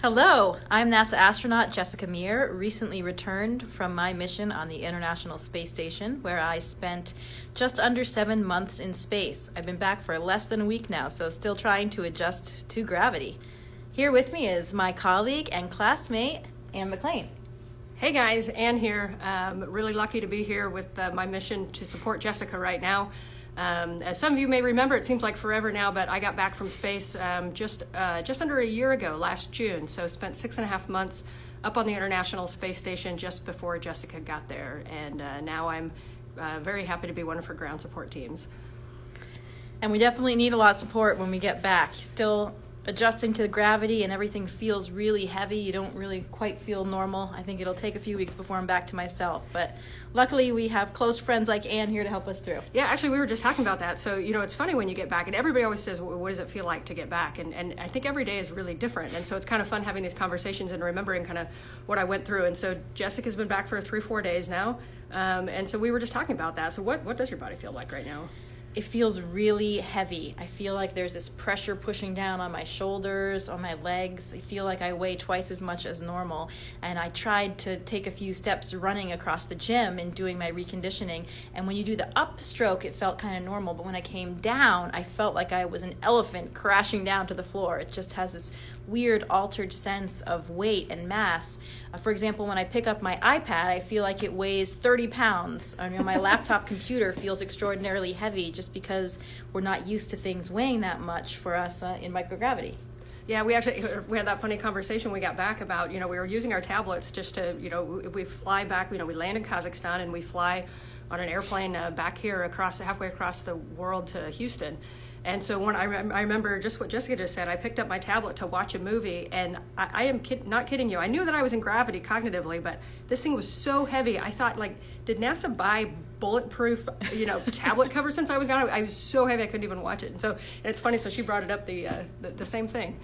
Hello, I'm NASA astronaut Jessica Meir, recently returned from my mission on the International Space Station, where I spent just under 7 months in space. I've been back for less than a week now, so still trying to adjust to gravity. Here with me is my colleague and classmate, Ann McClain. Hey guys, Ann here. Really lucky to be here with my mission to support Jessica right now. As some of you may remember, it seems like forever now, but I got back from space just under a year ago, last June. So spent 6.5 months up on the International Space Station just before Jessica got there. And now I'm very happy to be one of her ground support teams. And we definitely need a lot of support when we get back. Still adjusting to the gravity and everything feels really heavy. You don't really quite feel normal. I think it'll take a few weeks before I'm back to myself, but luckily we have close friends like Ann here to help us through. Yeah, actually we were just talking about that. So, it's funny when you get back, and everybody always says, well, what does it feel like to get back? And I think every day is really different. And so it's kind of fun having these conversations and remembering kind of what I went through. And so Jessica's been back for 3-4 days now. And so we were just talking about that. So what does your body feel like right now? It feels really heavy. I feel like there's this pressure pushing down on my shoulders, on my legs. I feel like I weigh twice as much as normal. And I tried to take a few steps running across the gym and doing my reconditioning. And when you do the upstroke, it felt kind of normal. But when I came down, I felt like I was an elephant crashing down to the floor. It just has this weird altered sense of weight and mass. For example, when I pick up my iPad, I feel like it weighs 30 pounds. My laptop computer feels extraordinarily heavy just because we're not used to things weighing that much for us in microgravity. Yeah, we had that funny conversation we got back about, we were using our tablets just to, we fly back, we land in Kazakhstan and we fly on an airplane back here halfway across the world to Houston. And so when I remember just what Jessica just said, I picked up my tablet to watch a movie, and I am not kidding you. I knew that I was in gravity cognitively, but this thing was so heavy. I thought, did NASA buy bulletproof, tablet covers since I was gone? I was so heavy I couldn't even watch it. And it's funny. So she brought it up the same thing.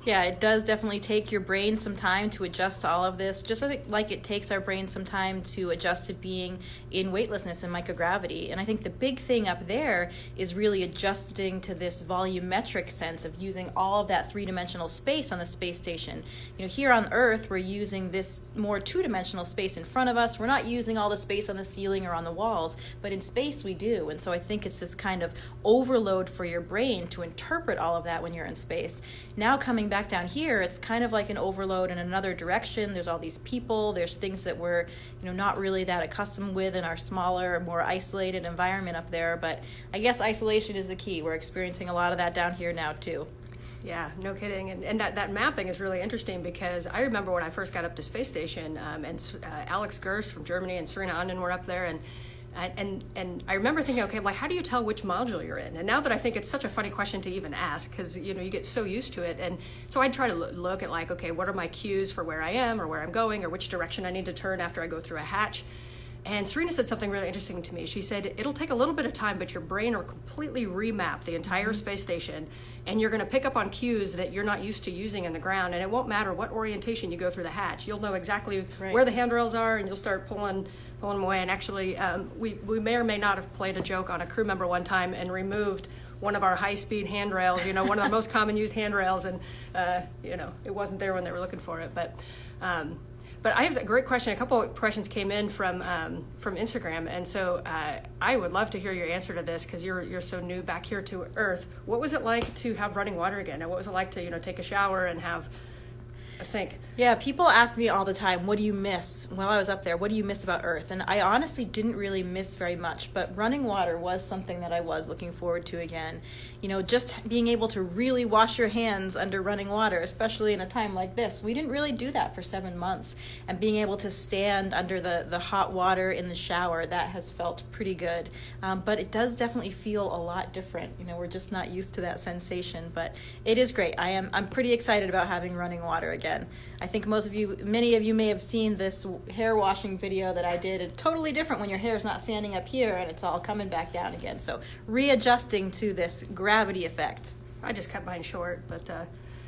Yeah, it does definitely take your brain some time to adjust to all of this, just like it takes our brain some time to adjust to being in weightlessness and microgravity. And I think the big thing up there is really adjusting to this volumetric sense of using all of that three-dimensional space on the space station. Here on Earth, we're using this more two-dimensional space in front of us. We're not using all the space on the ceiling or on the walls, but in space we do. And so I think it's this kind of overload for your brain to interpret all of that when you're in space. Now coming back down here, it's kind of like an overload in another direction. There's all these people, there's things that we're not really that accustomed with in our smaller, more isolated environment up there, but I guess isolation is the key. We're experiencing a lot of that down here now too. Yeah, no kidding. And that mapping is really interesting because I remember when I first got up to space station, and Alex Gerst from Germany and Serena Anden were up there, and I remember thinking, okay, how do you tell which module you're in? And now that I think it's such a funny question to even ask because, you get so used to it. And so I'd try to look at okay, what are my cues for where I am or where I'm going or which direction I need to turn after I go through a hatch. And Serena said something really interesting to me. She said, it'll take a little bit of time, but your brain will completely remap the entire space station, and you're going to pick up on cues that you're not used to using in the ground, and it won't matter what orientation you go through the hatch. You'll know exactly where the handrails are, and you'll start pulling them away. And actually, we may or may not have played a joke on a crew member one time and removed one of our high-speed handrails, one of the most common used handrails, and, it wasn't there when they were looking for it. But I have a great question. A couple of questions came in from Instagram, and so I would love to hear your answer to this because you're so new back here to Earth. What was it like to have running water again? And what was it like to take a shower and have a sink? Yeah, people ask me all the time, what do you miss while I was up there? What do you miss about Earth? And I honestly didn't really miss very much, but running water was something that I was looking forward to again. Just being able to really wash your hands under running water, especially in a time like this. We didn't really do that for 7 months. And being able to stand under the hot water in the shower, that has felt pretty good. But it does definitely feel a lot different. We're just not used to that sensation, but it is great. I'm pretty excited about having running water again. I think many of you may have seen this hair washing video that I did. It's totally different when your hair is not standing up here and it's all coming back down again. So readjusting to this gravity effect. I just cut mine short, but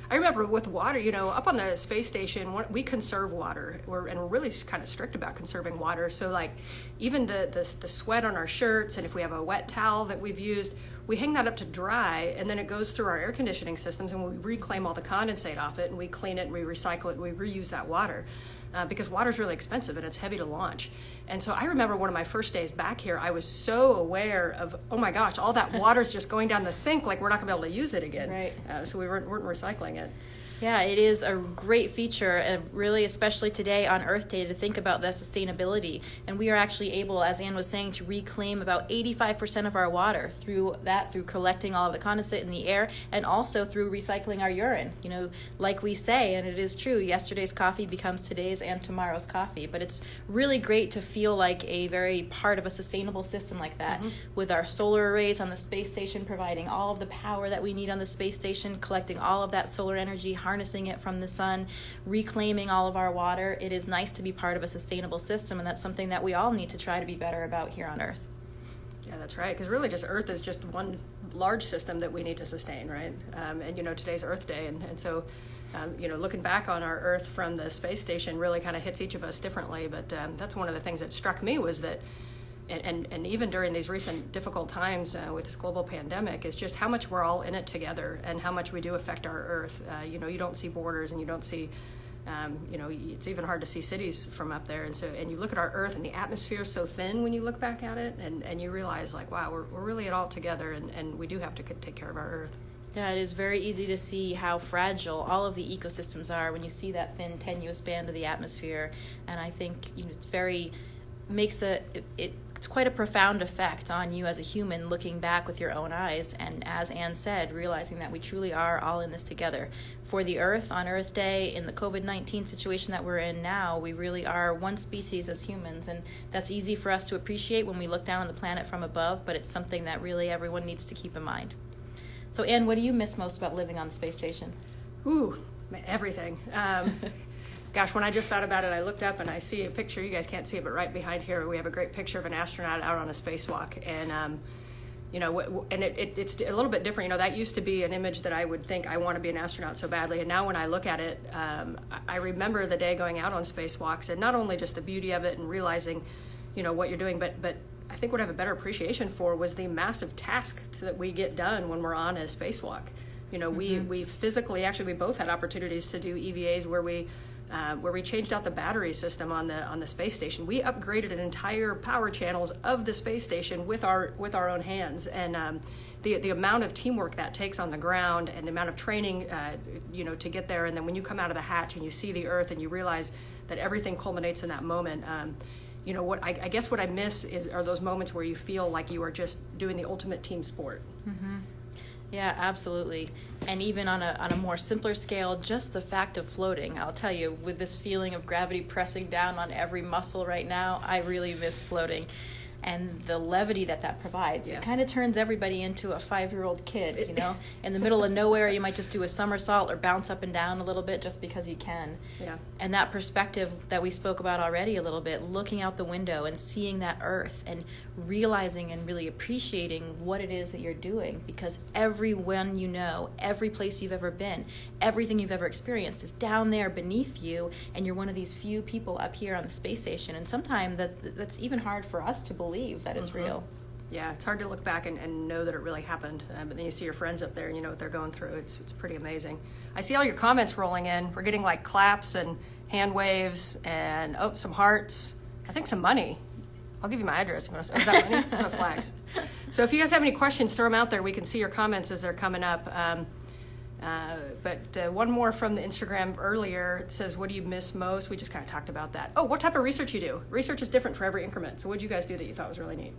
I remember with water, up on the space station, we conserve water. We're really kind of strict about conserving water. So even the sweat on our shirts, and if we have a wet towel that we've used, we hang that up to dry, and then it goes through our air conditioning systems, and we reclaim all the condensate off it, and we clean it, and we recycle it, and we reuse that water. Because water is really expensive and it's heavy to launch. And so I remember one of my first days back here, I was so aware of, oh my gosh, all that water's just going down the sink, like we're not gonna be able to use it again. Right. So we weren't recycling it. Yeah, it is a great feature, and really, especially today on Earth Day, to think about that sustainability. And we are actually able, as Anne was saying, to reclaim about 85% of our water through collecting all of the condensate in the air, and also through recycling our urine. You know, like we say, and it is true, yesterday's coffee becomes today's and tomorrow's coffee. But it's really great to feel like a very part of a sustainable system like that, with our solar arrays on the space station providing all of the power that we need on the space station, collecting all of that solar energy, harnessing it from the sun, reclaiming all of our water. It is nice to be part of a sustainable system, and that's something that we all need to try to be better about here on Earth. Yeah, that's right, because really just Earth is just one large system that we need to sustain, right? And, you know, today's Earth Day, and so, you know, looking back on our Earth from the space station really kind of hits each of us differently, but that's one of the things that struck me was that and even during these recent difficult times with this global pandemic, is just how much we're all in it together and how much we do affect our Earth. You know, you don't see borders, and you don't see, you know, it's even hard to see cities from up there. And you look at our Earth, and the atmosphere is so thin when you look back at it, and you realize, like, wow, we're really it all together, and we do have to take care of our Earth. Yeah, it is very easy to see how fragile all of the ecosystems are when you see that thin, tenuous band of the atmosphere. And I think, you know, it's quite a profound effect on you as a human looking back with your own eyes, and as Anne said, realizing that we truly are all in this together. For the Earth, on Earth Day, in the COVID-19 situation that we're in now, we really are one species as humans, and that's easy for us to appreciate when we look down on the planet from above, but it's something that really everyone needs to keep in mind. So Anne, what do you miss most about living on the space station? Ooh, everything. Gosh, when I just thought about it, I looked up and I see a picture. You guys can't see it, but right behind here, we have a great picture of an astronaut out on a spacewalk. And, you know, and it's a little bit different. You know, that used to be an image that I would think I want to be an astronaut so badly. And now when I look at it, I remember the day going out on spacewalks, and not only just the beauty of it and realizing, you know, what you're doing, but I think what I have a better appreciation for was the massive task that we get done when we're on a spacewalk. You know, we physically, actually, we both had opportunities to do EVAs where we changed out the battery system on the space station. We upgraded an entire power channels of the space station with our own hands, and the amount of teamwork that takes on the ground, and the amount of training, you know, to get there. And then when you come out of the hatch and you see the Earth and you realize that everything culminates in that moment. You know, what I guess what I miss are those moments where you feel like you are just doing the ultimate team sport. Mm-hmm. Yeah, absolutely. And even on a more simpler scale, just the fact of floating, I'll tell you, with this feeling of gravity pressing down on every muscle right now, I really miss floating. And the levity that provides. Yeah. It kind of turns everybody into a 5-year-old kid, you know? In the middle of nowhere, you might just do a somersault or bounce up and down a little bit just because you can. Yeah. And that perspective that we spoke about already a little bit, looking out the window and seeing that Earth and realizing and really appreciating what it is that you're doing, because everyone you know, every place you've ever been, everything you've ever experienced is down there beneath you, and you're one of these few people up here on the space station. And sometimes that's even hard for us to believe that it's real. Yeah, it's hard to look back and know that it really happened, but then you see your friends up there and you know what they're going through. It's pretty amazing. I see all your comments rolling in. We're getting like claps and hand waves and some hearts. I think some money. I'll give you my address. Is that money? There's no flags. So if you guys have any questions, throw them out there. We can see your comments as they're coming up. But one more from the Instagram earlier. It says, what do you miss most? We just kind of talked about that. Oh, what type of research you do? Research is different for every increment. So what did you guys do that you thought was really neat?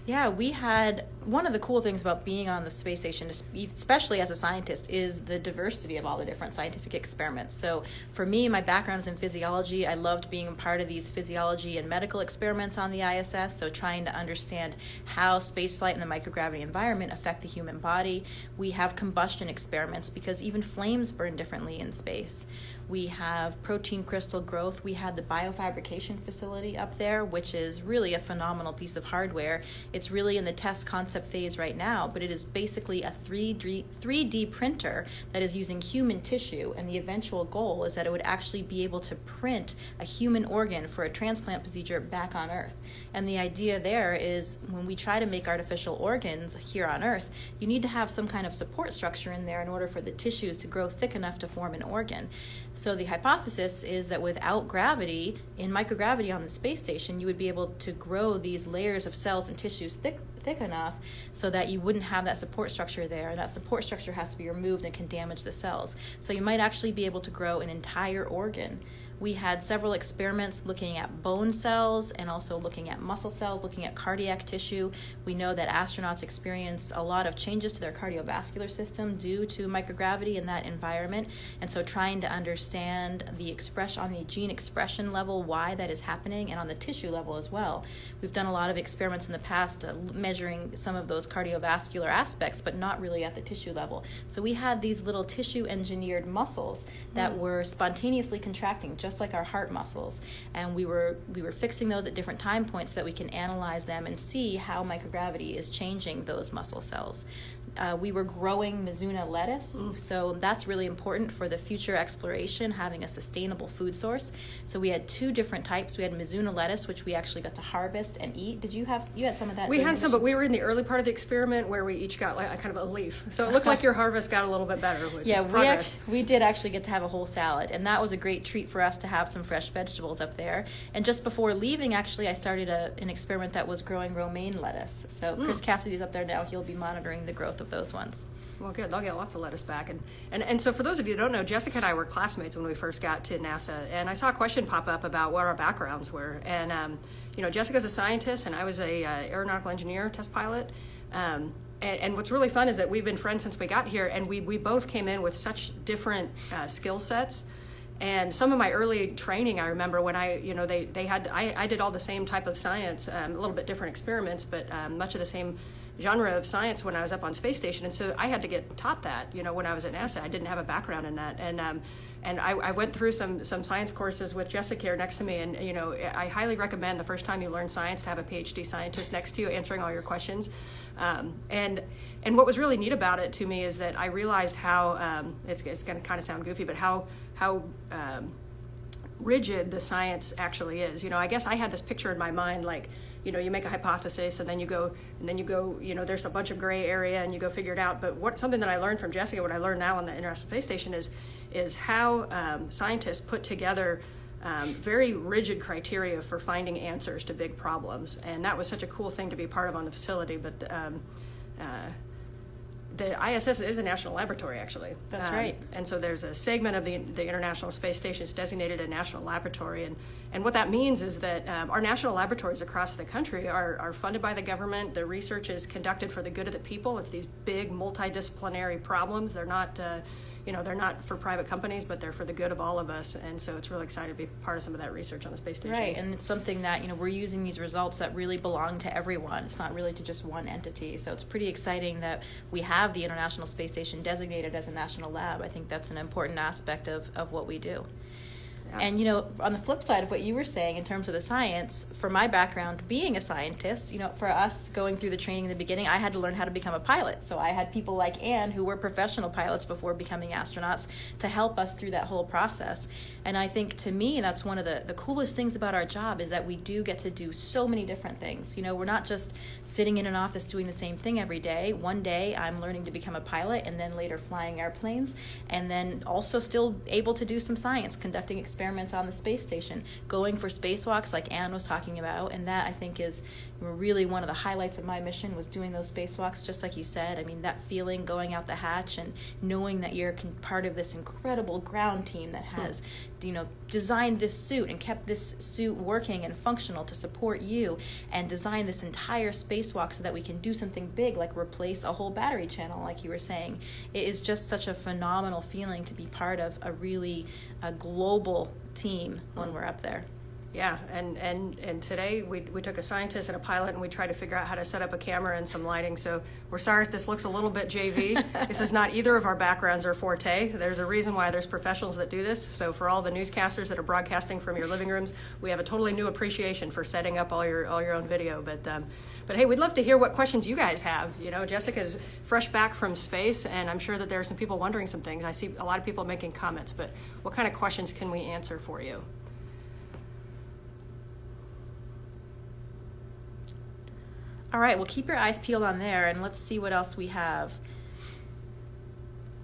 Yeah, we had one of the cool things about being on the space station, especially as a scientist, is the diversity of all the different scientific experiments. So for me, my background is in physiology. I loved being a part of these physiology and medical experiments on the ISS, so trying to understand how spaceflight and the microgravity environment affect the human body. We have combustion experiments because even flames burn differently in space. We have protein crystal growth. We had the biofabrication facility up there, which is really a phenomenal piece of hardware. It's really in the test concept concept phase right now, but it is basically a 3D printer that is using human tissue, and the eventual goal is that it would actually be able to print a human organ for a transplant procedure back on Earth. And the idea there is when we try to make artificial organs here on Earth, you need to have some kind of support structure in there in order for the tissues to grow thick enough to form an organ. So the hypothesis is that without gravity, in microgravity on the space station, you would be able to grow these layers of cells and tissues thick enough so that you wouldn't have that support structure there. And that support structure has to be removed and can damage the cells. So you might actually be able to grow an entire organ. We had several experiments looking at bone cells and also looking at muscle cells, looking at cardiac tissue. We know that astronauts experience a lot of changes to their cardiovascular system due to microgravity in that environment. And so trying to understand the expression on the gene expression level, why that is happening, and on the tissue level as well. We've done a lot of experiments in the past measuring some of those cardiovascular aspects, but not really at the tissue level. So we had these little tissue engineered muscles that were spontaneously contracting, just like our heart muscles, and we were fixing those at different time points so that we can analyze them and see how microgravity is changing those muscle cells. We were growing Mizuna lettuce, so that's really important for the future exploration, having a sustainable food source. So we had two different types. We had Mizuna lettuce, which we actually got to harvest and eat. You had some of that? We had some, but we were in the early part of the experiment where we each got like a kind of a leaf. So it looked like your harvest got a little bit better. We did actually get to have a whole salad, and that was a great treat for us to have some fresh vegetables up there. And just before leaving, actually, I started an experiment that was growing romaine lettuce. So Chris Cassidy's up there now. He'll be monitoring the growth of those ones. Well, good. They'll get lots of lettuce back. And so for those of you who don't know, Jessica and I were classmates when we first got to NASA, and I saw a question pop up about what our backgrounds were. And, Jessica's a scientist, and I was a aeronautical engineer, test pilot. And what's really fun is that we've been friends since we got here, and we both came in with such different skill sets. And some of my early training, I remember when I did all the same type of science, a little bit different experiments, but much of the same genre of science when I was up on space station. And so I had to get taught that, when I was at NASA. I didn't have a background in that. And I went through some science courses with Jessica here next to me. And, I highly recommend the first time you learn science to have a PhD scientist next to you answering all your questions. And what was really neat about it to me is that I realized how, it's going to kind of sound goofy, but how rigid the science actually is. I guess I had this picture in my mind, like, you make a hypothesis and then you go, there's a bunch of gray area and you go figure it out. But something that I learned from Jessica, what I learned now on the International Space Station is how scientists put together very rigid criteria for finding answers to big problems. And that was such a cool thing to be part of on the facility. But the ISS is a national laboratory, actually. That's right. And so there's a segment of the International Space Station is designated a national laboratory. And what that means is that our national laboratories across the country are funded by the government. The research is conducted for the good of the people. It's these big multidisciplinary problems. They're not, they're not for private companies, but they're for the good of all of us. And so it's really exciting to be part of some of that research on the space station. Right, and it's something that, we're using these results that really belong to everyone. It's not really to just one entity. So it's pretty exciting that we have the International Space Station designated as a national lab. I think that's an important aspect of what we do. Yeah. And, on the flip side of what you were saying in terms of the science, for my background being a scientist, for us going through the training in the beginning, I had to learn how to become a pilot. So I had people like Anne who were professional pilots before becoming astronauts to help us through that whole process. And I think to me, that's one of the coolest things about our job is that we do get to do so many different things. We're not just sitting in an office doing the same thing every day. One day I'm learning to become a pilot and then later flying airplanes, and then also still able to do some science, conducting experiments on the space station, going for spacewalks like Anne was talking about. And that, I think, is really one of the highlights of my mission, was doing those spacewalks, just like you said. I mean, that feeling going out the hatch and knowing that you're part of this incredible ground team that has designed this suit and kept this suit working and functional to support you, and designed this entire spacewalk so that we can do something big like replace a whole battery channel, like you were saying. It is just such a phenomenal feeling to be part of a global team when we're up there. Yeah, and today we took a scientist and a pilot and we tried to figure out how to set up a camera and some lighting. So we're sorry if this looks a little bit JV. This is not either of our backgrounds or forte. There's a reason why there's professionals that do this. So for all the newscasters that are broadcasting from your living rooms, we have a totally new appreciation for setting up all your own video. But But hey, we'd love to hear what questions you guys have. You know, Jessica's fresh back from space, and I'm sure that there are some people wondering some things. I see a lot of people making comments, but what kind of questions can we answer for you? All right, well, keep your eyes peeled on there, and let's see what else we have.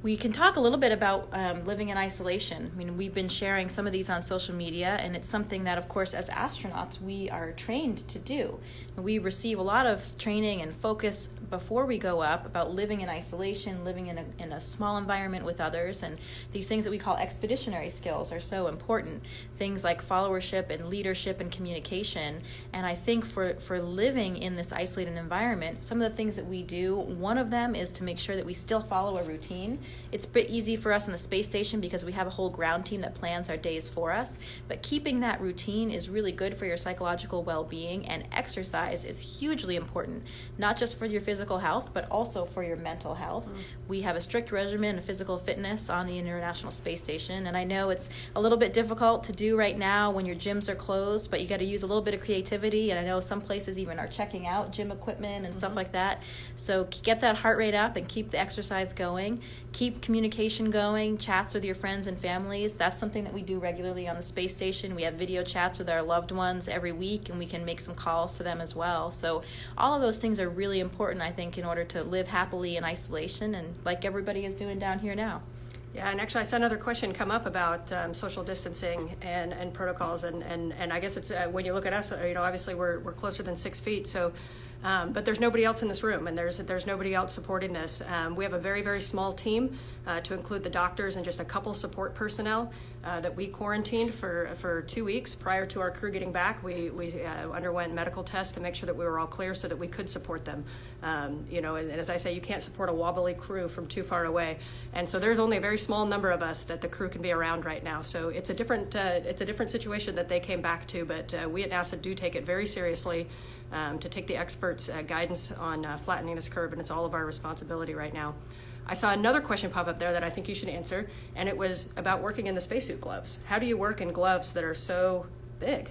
We can talk a little bit about living in isolation. I mean, we've been sharing some of these on social media, and it's something that, of course, as astronauts, we are trained to do. We receive a lot of training and focus before we go up about living in isolation, living in a small environment with others, and these things that we call expeditionary skills are so important. Things like followership and leadership and communication. And I think for living in this isolated environment, some of the things that we do, one of them is to make sure that we still follow a routine. It's a bit easy for us on the space station because we have a whole ground team that plans our days for us, but keeping that routine is really good for your psychological well-being, and exercise is hugely important, not just for your physical health, but also for your mental health. We have a strict regimen of physical fitness on the International Space Station, and I know it's a little bit difficult to do right now when your gyms are closed, but you got to use a little bit of creativity, and I know some places even are checking out gym equipment and stuff like that. So get that heart rate up and keep the exercise going. Keep communication going, chats with your friends and families. That's something that we do regularly on the space station. We have video chats with our loved ones every week, and we can make some calls to them as well. So all of those things are really important, I think, in order to live happily in isolation, and like everybody is doing down here now. Yeah, and actually I saw another question come up about social distancing and protocols, and I guess it's when you look at us, you know, obviously we're closer than 6 feet, so but there's nobody else in this room, and there's nobody else supporting this. We have a very, very small team to include the doctors and just a couple support personnel that we quarantined for 2 weeks prior to our crew getting back. We underwent medical tests to make sure that we were all clear so that we could support them. You know, and as I say, you can't support a wobbly crew from too far away, and so there's only a very small number of us that the crew can be around right now. So it's a different situation that they came back to, but we at NASA do take it very seriously. To take the experts' guidance on flattening this curve, and it's all of our responsibility right now. I saw another question pop up there that I think you should answer, and it was about working in the spacesuit gloves. How do you work in gloves that are so big?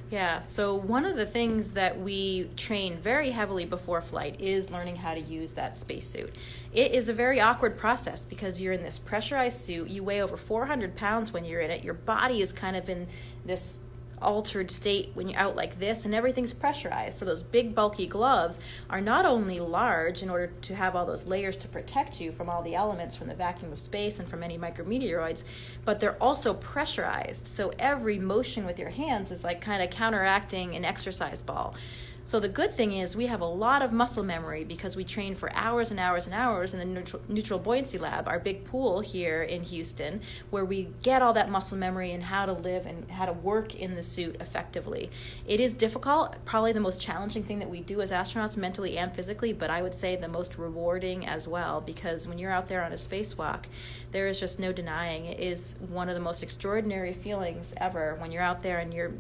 Yeah, so one of the things that we train very heavily before flight is learning how to use that spacesuit. It is a very awkward process because you're in this pressurized suit, you weigh over 400 pounds when you're in it, your body is kind of in this altered state when you're out like this, and everything's pressurized. So those big bulky gloves are not only large in order to have all those layers to protect you from all the elements from the vacuum of space and from any micrometeoroids, but they're also pressurized. So every motion with your hands is like kind of counteracting an exercise ball. So the good thing is we have a lot of muscle memory because we train for hours and hours and hours in the neutral buoyancy lab, our big pool here in Houston, where we get all that muscle memory and how to live and how to work in the suit effectively. It is difficult, probably the most challenging thing that we do as astronauts mentally and physically, but I would say the most rewarding as well, because when you're out there on a spacewalk, there is just no denying it is one of the most extraordinary feelings ever when you're out there and you're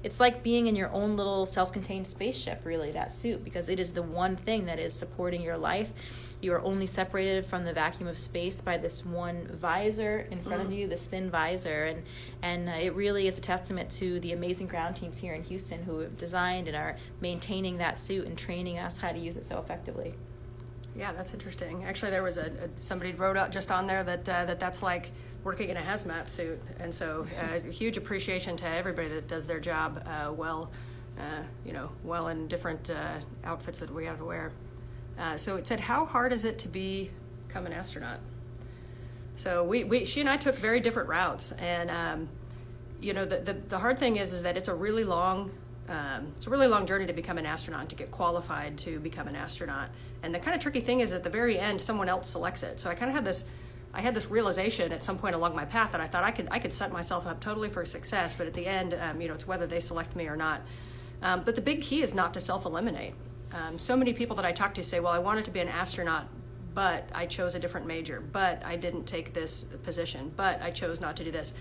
it's like being in your own little self-contained spaceship, really, that suit, because it is the one thing that is supporting your life. You are only separated from the vacuum of space by this one visor in front of you, this thin visor, and it really is a testament to the amazing ground teams here in Houston who have designed and are maintaining that suit and training us how to use it so effectively. Yeah, that's interesting. Actually, there was somebody wrote out just on there that's like working in a hazmat suit, and so huge appreciation to everybody that does their job well in different outfits that we have to wear. So it said, how hard is it to become an astronaut? So she and I took very different routes, and the hard thing is that it's a really long journey to become an astronaut, to get qualified to become an astronaut. And the kind of tricky thing is at the very end, someone else selects it. So I kind of had this realization at some point along my path that I thought I could set myself up totally for success, but at the end, it's whether they select me or not. But the big key is not to self-eliminate. So many people that I talk to say, well, I wanted to be an astronaut, but I chose a different major, but I didn't take this position, but I chose not to do this.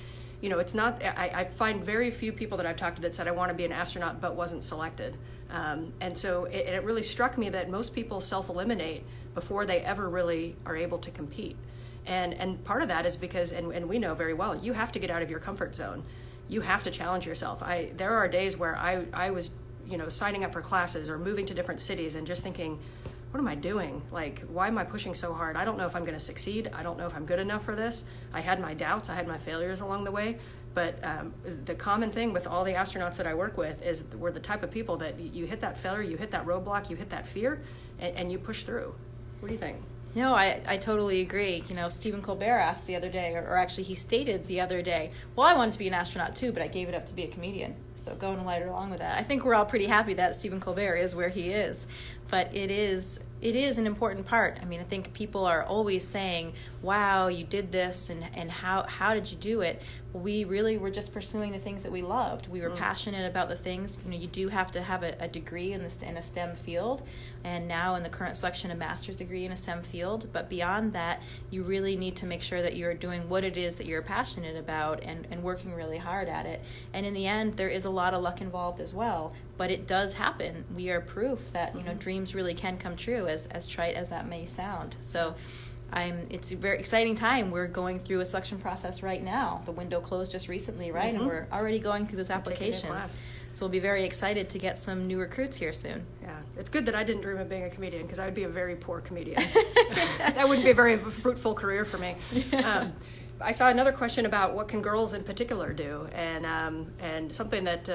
It's not, I find very few people that I've talked to that said, I want to be an astronaut, but wasn't selected. And so it really struck me that most people self-eliminate before they ever really are able to compete. And part of that is because, and we know very well, you have to get out of your comfort zone. You have to challenge yourself. There are days where I was signing up for classes or moving to different cities and just thinking, what am I doing? Like, why am I pushing so hard? I don't know if I'm going to succeed. I don't know if I'm good enough for this. I had my doubts. I had my failures along the way. But the common thing with all the astronauts that I work with is we're the type of people that you hit that failure, you hit that roadblock, you hit that fear, and you push through. What do you think? No, I totally agree. Stephen Colbert asked the other day, or actually he stated the other day, well, I wanted to be an astronaut too, but I gave it up to be a comedian. So going right along with that. I think we're all pretty happy that Stephen Colbert is where he is. But it is an important part. I mean, I think people are always saying, wow, you did this, and how did you do it? Well, we really were just pursuing the things that we loved. We were passionate about the things. You do have to have a degree in a STEM field, and now in the current selection, a master's degree in a STEM field. But beyond that, you really need to make sure that you're doing what it is that you're passionate about and working really hard at it. And in the end, there is a lot of luck involved as well. But it does happen. We are proof that dreams really can come true, as trite as that may sound. So it's a very exciting time. We're going through a selection process right now. The window closed just recently, right? And we're already going through those applications. So we'll be very excited to get some new recruits here soon. Yeah, it's good that I didn't dream of being a comedian, because I would be a very poor comedian. That wouldn't be a very fruitful career for me. I saw another question about what can girls in particular do, and something that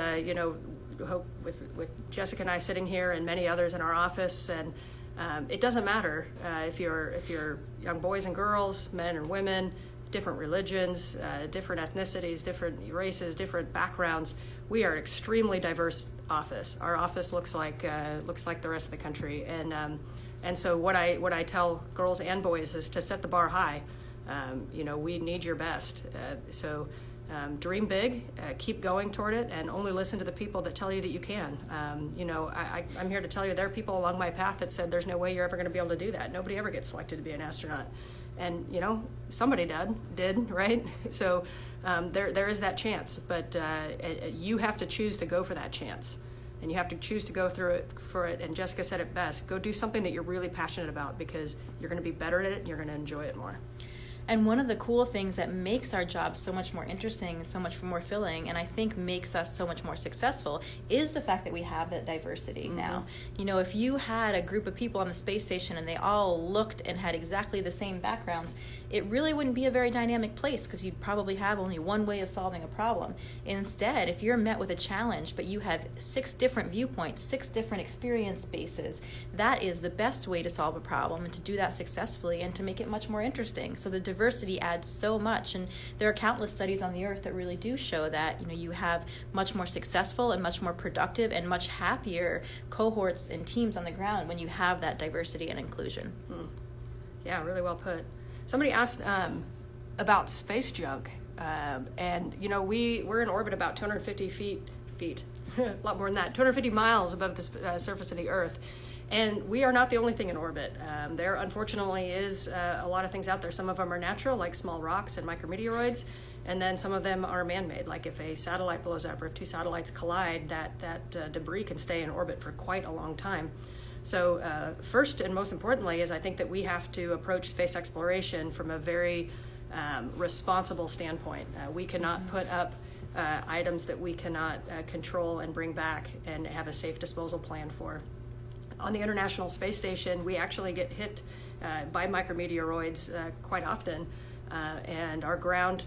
hope with Jessica and I sitting here and many others in our office, and it doesn't matter if you're young boys and girls, men and women, different religions, different ethnicities, different races, different backgrounds. We are an extremely diverse office. Our office looks like the rest of the country, and so what I tell girls and boys is to set the bar high. We need your best. So dream big, keep going toward it, and only listen to the people that tell you that you can. I'm here to tell you there are people along my path that said there's no way you're ever going to be able to do that. Nobody ever gets selected to be an astronaut. And, somebody did, right? So there is that chance, but you have to choose to go for that chance. And you have to choose to go through it for it. And Jessica said it best, go do something that you're really passionate about, because you're going to be better at it and you're going to enjoy it more. And one of the cool things that makes our job so much more interesting, so much more fulfilling, and I think makes us so much more successful, is the fact that we have that diversity now. If you had a group of people on the space station and they all looked and had exactly the same backgrounds, it really wouldn't be a very dynamic place, because you'd probably have only one way of solving a problem. Instead, if you're met with a challenge, but you have 6 different viewpoints, 6 different experience bases, that is the best way to solve a problem, and to do that successfully and to make it much more interesting. So the diversity adds so much, and there are countless studies on the earth that really do show that you have much more successful and much more productive and much happier cohorts and teams on the ground when you have that diversity and inclusion. Yeah, really well put. Somebody asked about space junk, and we're in orbit about 250 feet, a lot more than that, 250 miles above the surface of the Earth. And we are not the only thing in orbit. There, unfortunately, is a lot of things out there. Some of them are natural, like small rocks and micrometeoroids, and then some of them are man-made, like if a satellite blows up or if 2 satellites collide, that debris can stay in orbit for quite a long time. So first and most importantly is I think that we have to approach space exploration from a very responsible standpoint. We cannot put up items that we cannot control and bring back and have a safe disposal plan for. On the International Space Station, we actually get hit by micrometeoroids quite often, and our ground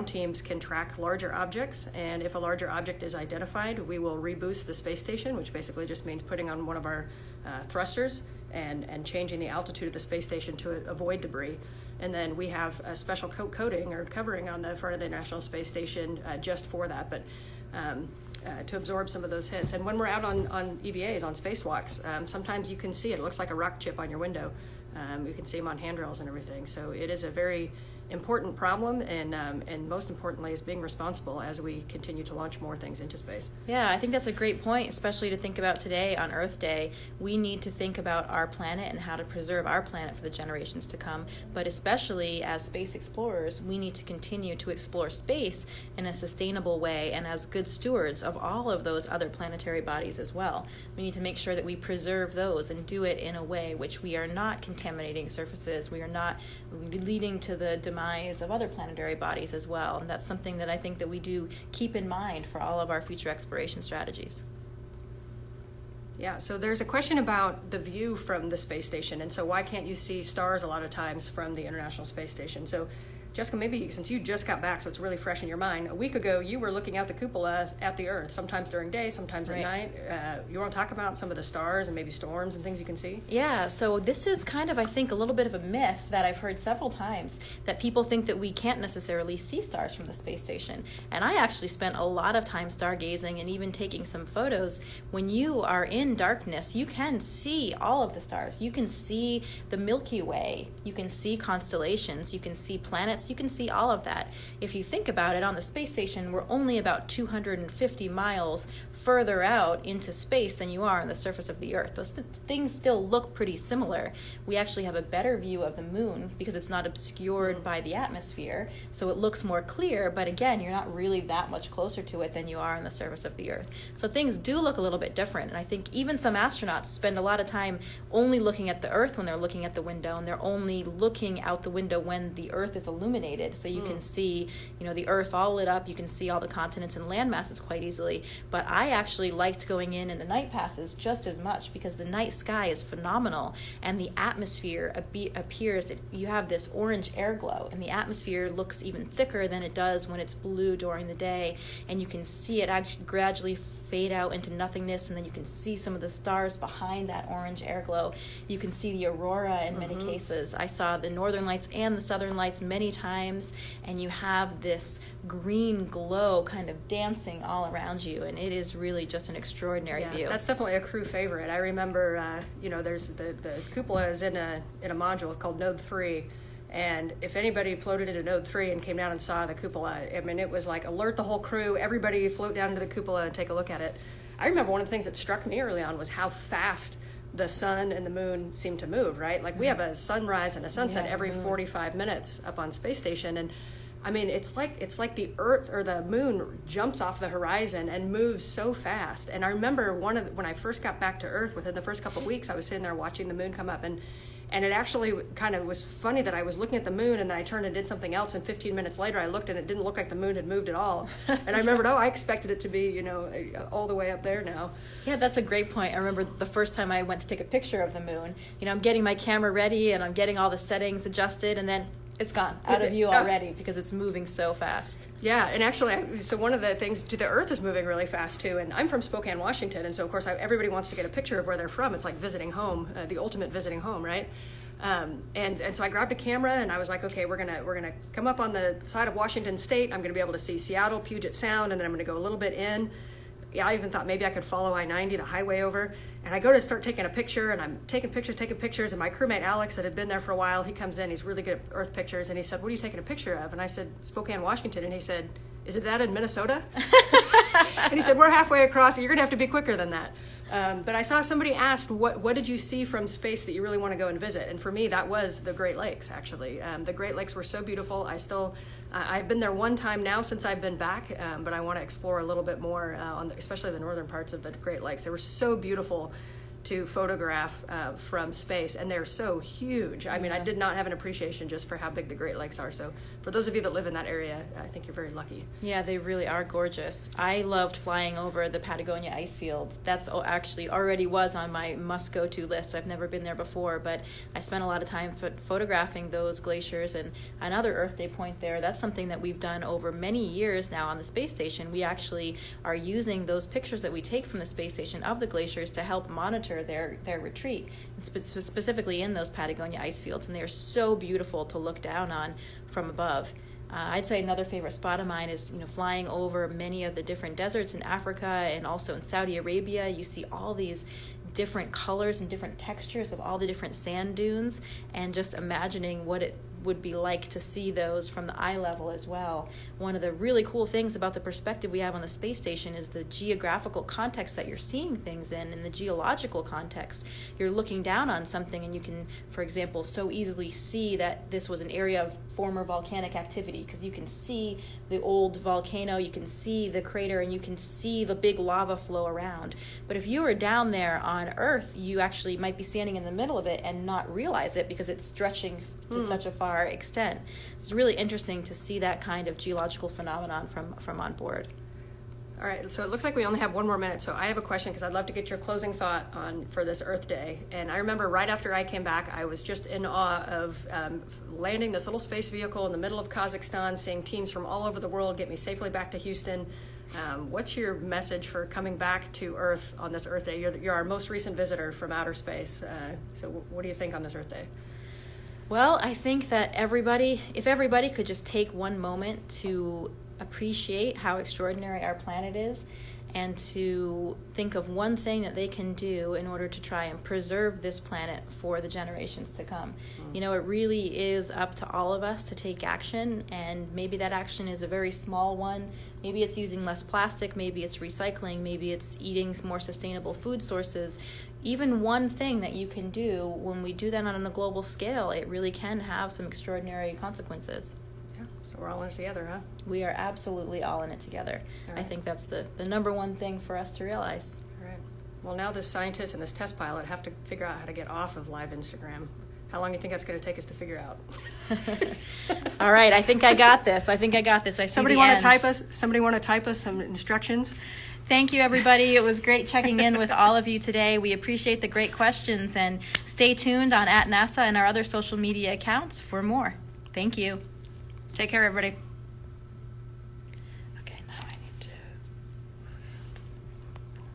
teams can track larger objects, and if a larger object is identified, we will reboost the space station, which basically just means putting on one of our thrusters and changing the altitude of the space station to avoid debris. And then we have a special coating or covering on the front of the International Space Station just for that, but to absorb some of those hits. And when we're out on EVAs, on spacewalks, sometimes you can see it. It looks like a rock chip on your window. You can see them on handrails and everything. So it is a very important problem, and most importantly is being responsible as we continue to launch more things into space. Yeah, I think that's a great point, especially to think about today on Earth Day. We need to think about our planet and how to preserve our planet for the generations to come, but especially as space explorers, we need to continue to explore space in a sustainable way and as good stewards of all of those other planetary bodies as well. We need to make sure that we preserve those and do it in a way which we are not contaminating surfaces, we are not leading to the demise of other planetary bodies as well. And that's something that I think that we do keep in mind for all of our future exploration strategies. Yeah, so there's a question about the view from the space station, and so why can't you see stars a lot of times from the International Space Station? So, Jessica, maybe since you just got back, so it's really fresh in your mind, a week ago you were looking out the cupola at the Earth, sometimes during day, sometimes at night. You want to talk about some of the stars and maybe storms and things you can see? Yeah, so this is kind of, I think, a little bit of a myth that I've heard several times, that people think that we can't necessarily see stars from the space station. And I actually spent a lot of time stargazing and even taking some photos. When you are in darkness, you can see all of the stars. You can see the Milky Way. You can see constellations. You can see planets. You can see all of that. If you think about it, on the space station, we're only about 250 miles further out into space than you are on the surface of the Earth. Those things still look pretty similar. We actually have a better view of the moon because it's not obscured by the atmosphere, so it looks more clear, but again, you're not really that much closer to it than you are on the surface of the Earth. So things do look a little bit different, and I think even some astronauts spend a lot of time only looking at the Earth when they're looking at the window, and they're only looking out the window when the Earth is illuminated, so you can see, the Earth all lit up. You can see all the continents and land masses quite easily. But I actually liked going in the night passes just as much because the night sky is phenomenal, and the atmosphere appears, you have this orange air glow, and the atmosphere looks even thicker than it does when it's blue during the day, and you can see it actually gradually fade out into nothingness, and then you can see some of the stars behind that orange air glow. You can see the aurora in many cases. I saw the northern lights and the southern lights many times, and you have this green glow kind of dancing all around you, and it is really just an extraordinary view. That's definitely a crew favorite. I remember, there's the cupola is in a module called Node 3. And if anybody floated into Node 3 and came down and saw the cupola, I mean, it was like alert the whole crew, everybody float down into the cupola and take a look at it. I remember one of the things that struck me early on was how fast the sun and the moon seem to move, right? Like we have a sunrise and a sunset every 45 minutes up on space station. And I mean, it's like the Earth or the moon jumps off the horizon and moves so fast. And I remember when I first got back to Earth, within the first couple of weeks, I was sitting there watching the moon come up, and it actually kind of was funny that I was looking at the moon and then I turned and did something else, and 15 minutes later I looked and it didn't look like the moon had moved at all. And I remembered, I expected it to be, all the way up there now. Yeah, that's a great point. I remember the first time I went to take a picture of the moon, I'm getting my camera ready and I'm getting all the settings adjusted, and then it's gone out of view already because it's moving so fast. Yeah, and actually, so one of the things, the Earth is moving really fast too, and I'm from Spokane, Washington, and so of course everybody wants to get a picture of where they're from. It's like visiting home, the ultimate visiting home, right? And so I grabbed a camera and I was like, okay, we're gonna come up on the side of Washington State. I'm gonna be able to see Seattle, Puget Sound, and then I'm gonna go a little bit in. Yeah, I even thought maybe I could follow I-90, the highway over. And I go to start taking a picture, and I'm taking pictures, and my crewmate Alex, that had been there for a while, he comes in, he's really good at Earth pictures, and he said, what are you taking a picture of? And I said, Spokane, Washington. And he said, is it that in Minnesota? And he said, we're halfway across, you're gonna have to be quicker than that. But I saw somebody asked, what did you see from space that you really want to go and visit? And for me, that was the Great Lakes, actually. The Great Lakes were so beautiful. I've been there one time now since I've been back, but I want to explore a little bit more, especially the northern parts of the Great Lakes. They were so beautiful to photograph from space, and they're so huge. I mean, I did not have an appreciation just for how big the Great Lakes are. So for those of you that live in that area, I think you're very lucky. Yeah, they really are gorgeous. I loved flying over the Patagonia ice field. That's actually already was on my must-go-to list. I've never been there before, but I spent a lot of time photographing those glaciers, and another Earth Day point there. That's something that we've done over many years now on the space station. We actually are using those pictures that we take from the space station of the glaciers to help monitor their retreat, specifically in those Patagonia ice fields, and they are so beautiful to look down on from above. I'd say another favorite spot of mine is flying over many of the different deserts in Africa and also in Saudi Arabia. You see all these different colors and different textures of all the different sand dunes, and just imagining what it would be like to see those from the eye level as well. One of the really cool things about the perspective we have on the space station is the geographical context that you're seeing things in the geological context. You're looking down on something and you can, for example, so easily see that this was an area of former volcanic activity because you can see the old volcano, you can see the crater, and you can see the big lava flow around. But if you were down there on Earth, you actually might be standing in the middle of it and not realize it because it's stretching to such a far extent. It's really interesting to see that kind of geological phenomenon from on board. All right, so it looks like we only have 1 more minute, so I have a question because I'd love to get your closing thought on for this Earth Day. And I remember right after I came back, I was just in awe of landing this little space vehicle in the middle of Kazakhstan, seeing teams from all over the world get me safely back to Houston. What's your message for coming back to Earth on this Earth Day? You're our most recent visitor from outer space. So what do you think on this Earth Day? Well, I think that if everybody could just take one moment to appreciate how extraordinary our planet is and to think of one thing that they can do in order to try and preserve this planet for the generations to come. You know, it really is up to all of us to take action, and maybe that action is a very small one. Maybe it's using less plastic, maybe it's recycling, maybe it's eating more sustainable food sources. Even one thing that you can do, when we do that on a global scale, it really can have some extraordinary consequences. So we're all in it together, huh? We are absolutely all in it together. Right. I think that's the number one thing for us to realize. All right. Well, now this scientist and this test pilot have to figure out how to get off of live Instagram. How long do you think that's going to take us to figure out? All right, I think I got this. I see Somebody the want end. to type us? Somebody want to type us some instructions? Thank you, everybody. It was great checking in with all of you today. We appreciate the great questions, and stay tuned on @NASA and our other social media accounts for more. Thank you. Take care, everybody.